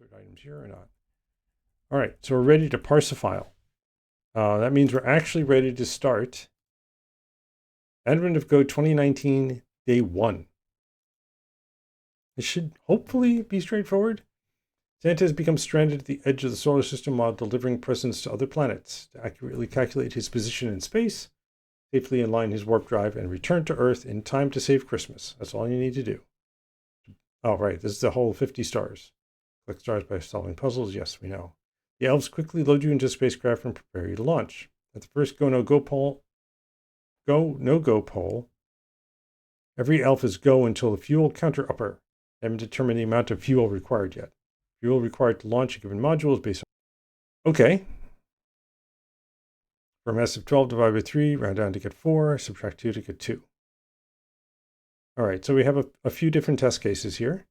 insert items here or not. All right, so we're ready to parse a file. That means we're actually ready to start Advent of Go 2019, day 1. It should hopefully be straightforward. Santa has become stranded at the edge of the solar system while delivering presents to other planets. To accurately calculate his position in space, safely align his warp drive, and return to Earth in time to save Christmas. That's all you need to do. Oh, right, this is the whole 50 stars. Collect stars by solving puzzles. Yes, we know. The elves quickly load you into a spacecraft and prepare you to launch. At the first go-no-go poll, every elf is go until the fuel counter upper. I haven't determined the amount of fuel required yet. Fuel required to launch a given module is based on... Okay. For a mass of 12, divide by 3, round down to get 4, subtract 2 to get 2. All right, so we have a few different test cases here.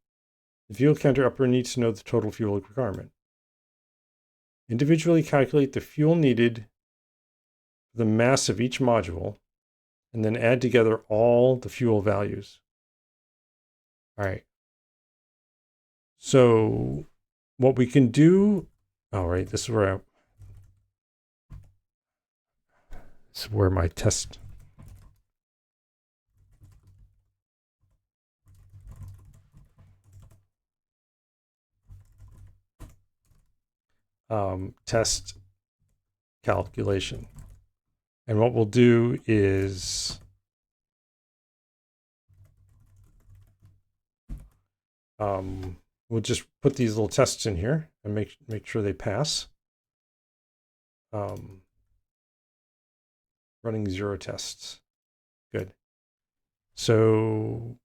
The fuel counter upper needs to know the total fuel requirement. Individually calculate the fuel needed for the mass of each module, and then add together all the fuel values. All right. So what we can do, all right, this is where my test. Test calculation. And what we'll do is we'll just put these little tests in here and make sure they pass. Running 0 tests. Good. So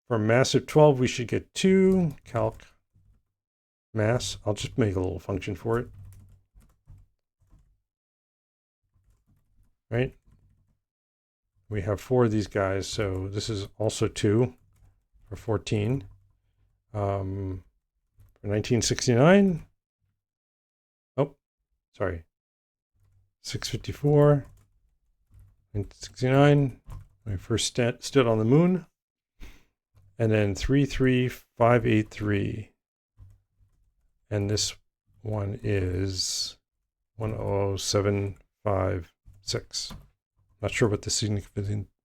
for mass of 12, we should get 2 calc mass. I'll just make a little function for it. Right? We have 4 of these guys, so this is also 2 for 14. For 1969. Oh, sorry. 654. 1969. When I first stood on the moon. And then 33583. And this one is 100756. Not sure what the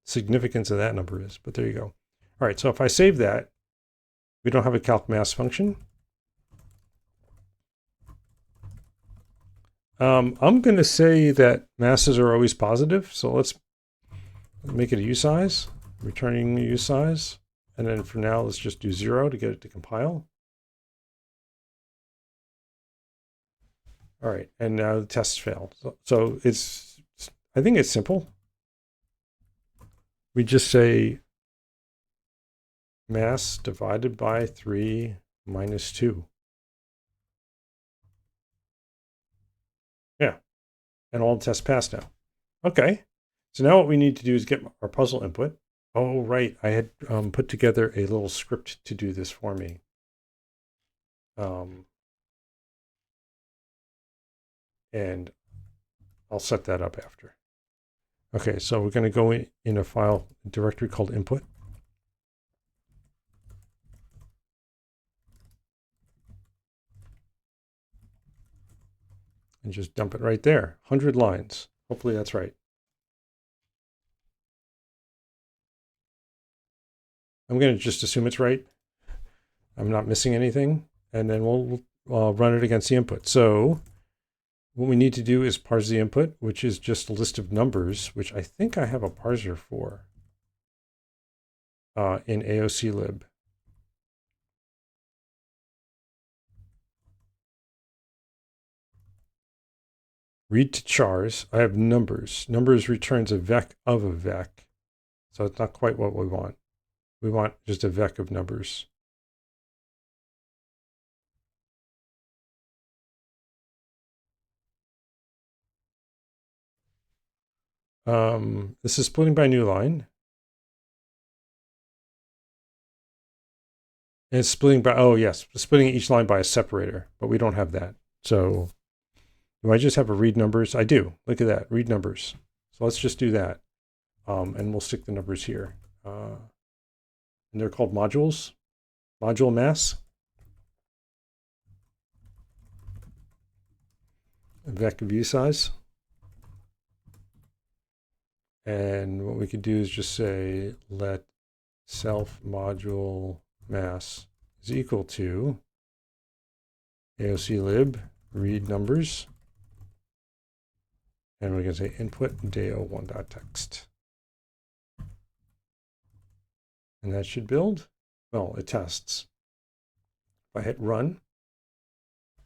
significance of that number is, but there you go. All right, so if I save that, we don't have a calc mass function. I'm going to say that masses are always positive, so let's make it a usize, returning a usize. And then for now, let's just do 0 to get it to compile. All right, and now the tests failed. So I think it's simple. We just say mass divided by 3 minus 2. Yeah, and all the tests passed now. Okay, so now what we need to do is get our puzzle input. Oh, right, I had put together a little script to do this for me. And I'll set that up after. Okay, so we're going to go in a file directory called input. And just dump it right there. 100 lines. Hopefully that's right. I'm going to just assume it's right. I'm not missing anything. And then we'll run it against the input. So what we need to do is parse the input, which is just a list of numbers, which I think I have a parser for in AOClib. Read to chars. I have numbers. Numbers returns a vec of a vec. So it's not quite what we want. We want just a vec of numbers. This is splitting by new line. And it's splitting by, oh yes, splitting each line by a separator, but we don't have that. So do I just have a read numbers? I do. Look at that, read numbers. So let's just do that. And we'll stick the numbers here. And they're called modules, module mass. vec view size. And what we could do is just say let self module mass is equal to AOC lib read numbers. And we're going to say input day01.text. And that should build. Well, it tests. If I hit run,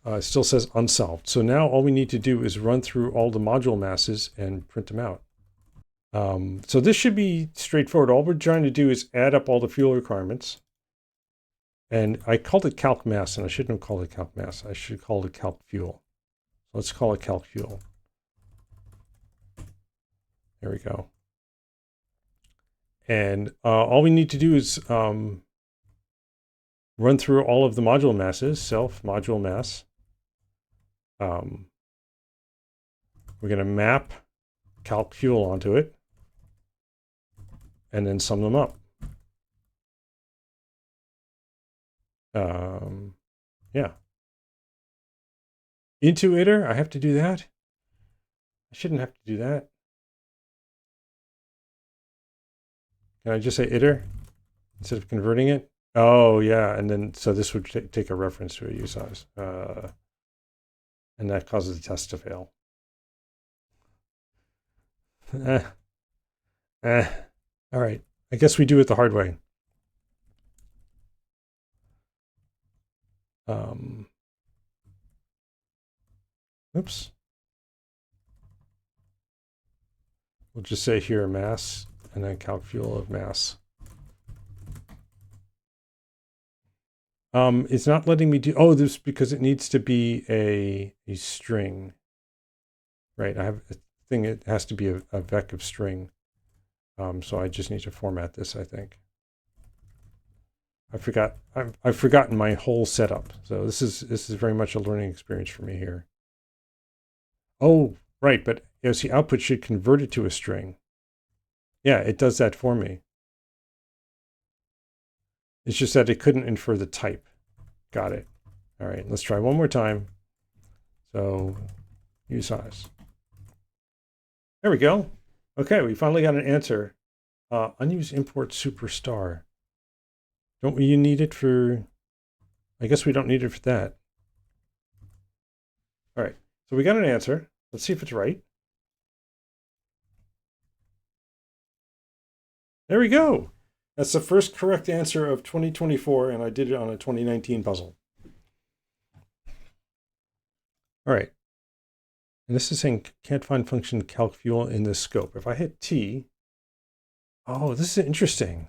it still says unsolved. So now all we need to do is run through all the module masses and print them out. So this should be straightforward. All we're trying to do is add up all the fuel requirements. And I called it calc mass, and I shouldn't have called it calc mass. I should call it calc fuel. So let's call it calc fuel. There we go. And all we need to do is run through all of the module masses, self module mass. We're going to map calc fuel onto it and then sum them up. Yeah. Into iter, I have to do that. I shouldn't have to do that. Can I just say iter instead of converting it? Oh, yeah. And then, so this would take a reference to a use size. And that causes the test to fail. All right. I guess we do it the hard way. Oops. We'll just say here mass and then calc fuel of mass. It's not letting me do, oh, this because it needs to be a string. Right, I have a thing, it has to be a vec of string. So I just need to format this, I think. I've forgotten my whole setup. So this is very much a learning experience for me here. Oh, right, but AOC output should convert it to a string. Yeah, it does that for me. It's just that it couldn't infer the type. Got it. All right, let's try one more time. So use size. There we go. Okay, we finally got an answer. Unused import superstar. Don't we need it for, I guess we don't need it for that. All right, so we got an answer. Let's see if it's right. There we go. That's the first correct answer of 2024, and I did it on a 2019 puzzle. All right. And this is saying can't find function calc fuel in this scope. If I hit T, oh, this is interesting.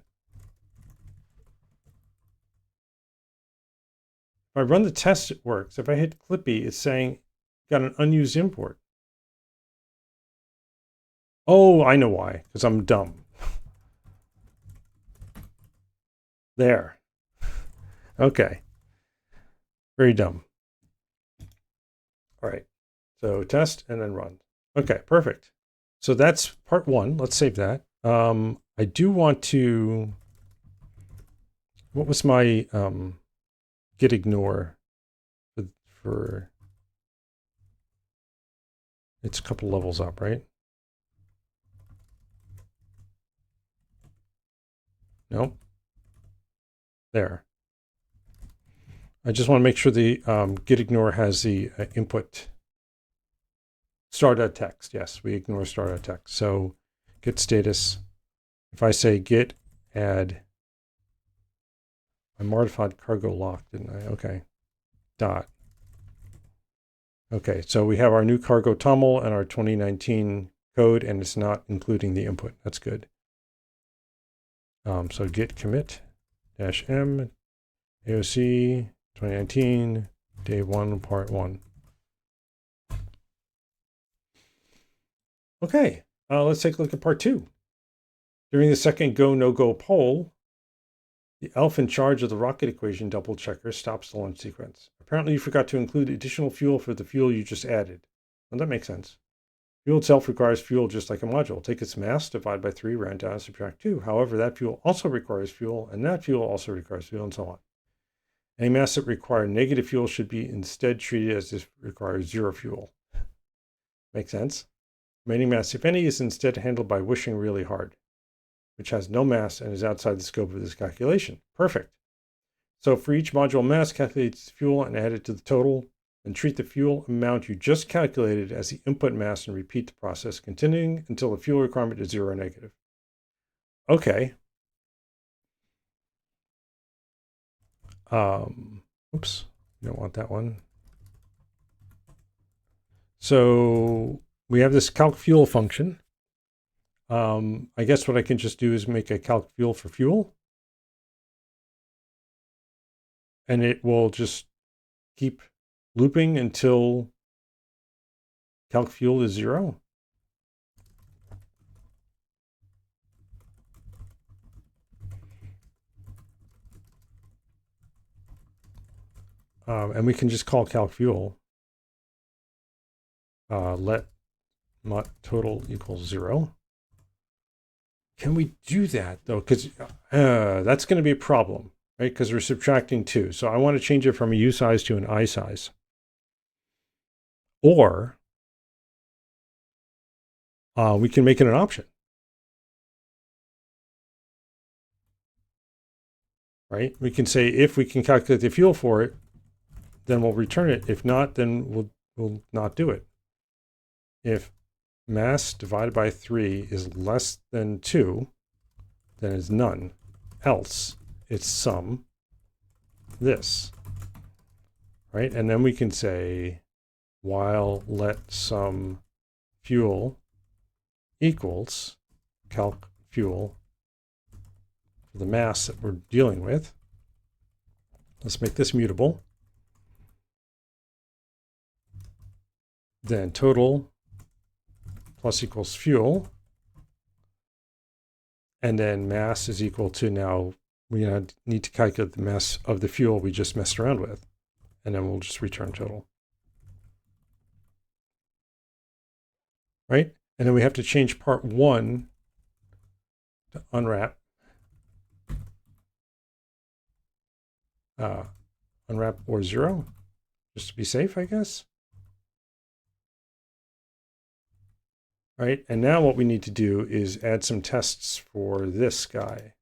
If I run the test, it works. If I hit Clippy, it's saying got an unused import. Oh, I know why, because I'm dumb. There. Okay. Very dumb. All right. So test and then run. Okay, perfect. So that's part one. Let's save that. I do want to, what was my git ignore for it's a couple levels up, right? Nope. There. I just want to make sure the git ignore has the input star.text. Yes, we ignore star.text. So git status. If I say git add, I modified cargo lock, didn't I? Okay. Dot. Okay, so we have our new cargo toml and our 2019 code, and it's not including the input. That's good. So git commit -m AOC 2019 day 1 part 1. Okay, let's take a look at part 2. During the second go no-go poll, the elf in charge of the rocket equation double checker stops the launch sequence. Apparently you forgot to include additional fuel for the fuel you just added. Well, that makes sense. Fuel itself requires fuel just like a module. Take its mass, divide by 3, round down, subtract 2. However, that fuel also requires fuel, and that fuel also requires fuel, and so on. Any mass that requires negative fuel should be instead treated as if it requires 0 fuel. Makes sense. Remaining mass, if any, is instead handled by wishing really hard, which has no mass and is outside the scope of this calculation. Perfect. So for each module mass, calculate its fuel and add it to the total, and treat the fuel amount you just calculated as the input mass and repeat the process, continuing until the fuel requirement is 0 or negative. Okay. Oops, you don't want that one. So we have this calc fuel function. I guess what I can just do is make a calc fuel for fuel. And it will just keep looping until calc fuel is 0. And we can just call calc fuel let mut total equals 0. Can we do that though? Because that's going to be a problem, right? Because we're subtracting 2. So I want to change it from a U size to an I size. Or we can make it an option, right? We can say if we can calculate the fuel for it, then we'll return it. If not, then we'll not do it. If mass divided by 3 is less than 2, then it's none. Else, it's sum this, right? And then we can say while let sum fuel equals calc fuel for the mass that we're dealing with. Let's make this mutable. Then total plus equals fuel. And then mass is equal to, now we need to calculate the mass of the fuel we just messed around with. And then we'll just return total. Right? And then we have to change part 1 to unwrap. Unwrap or 0, just to be safe, I guess. Right, and now what we need to do is add some tests for this guy.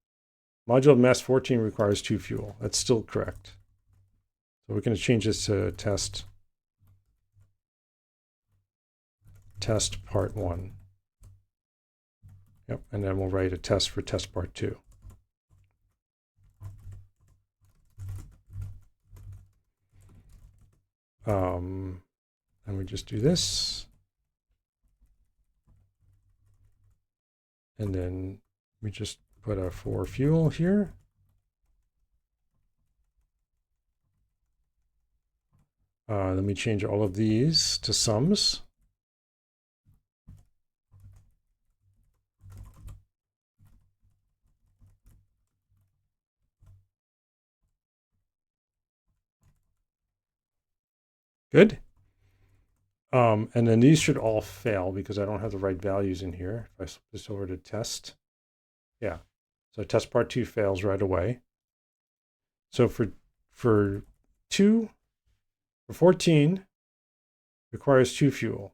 Module of mass 14 requires 2 fuel. That's still correct. So we're going to change this to test part 1. Yep, and then we'll write a test for test part 2. And we just do this. And then we just put a for fuel here. Then we change all of these to sums. Good. And then these should all fail because I don't have the right values in here. If I flip this over to test, yeah. So test part 2 fails right away. So for 14 requires 2 fuel.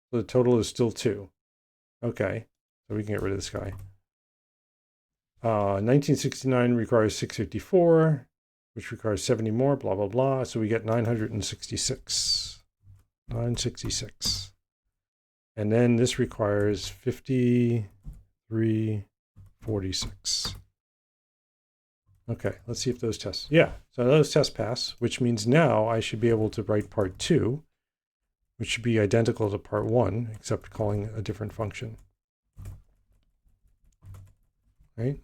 So the total is still 2. Okay, so we can get rid of this guy. 1969 requires 654, which requires 70 more, blah, blah, blah. So we get 966. 966. And then this requires 5346. Okay, let's see if those tests. Yeah, so those tests pass, which means now I should be able to write part 2, which should be identical to part 1, except calling a different function. Right?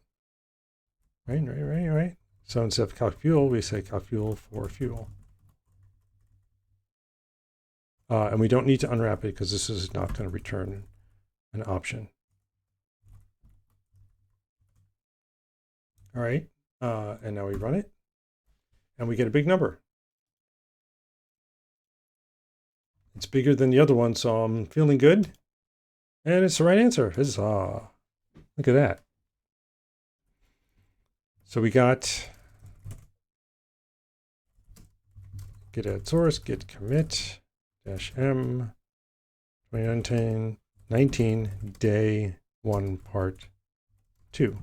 Right. So instead of calc fuel, we say calc fuel for fuel. And we don't need to unwrap it because this is not going to return an option. All right, and now we run it, and we get a big number. It's bigger than the other one, so I'm feeling good. And it's the right answer. Huzzah. Look at that. So we got get add source, get commit -m, 2019, day 1, part 2.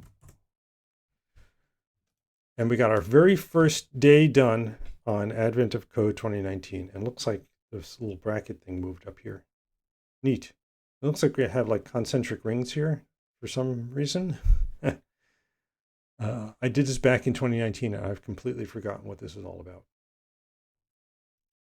And we got our very first day done on Advent of Code 2019. And looks like this little bracket thing moved up here. Neat. It looks like we have like concentric rings here for some reason. I did this back in 2019 and I've completely forgotten what this is all about.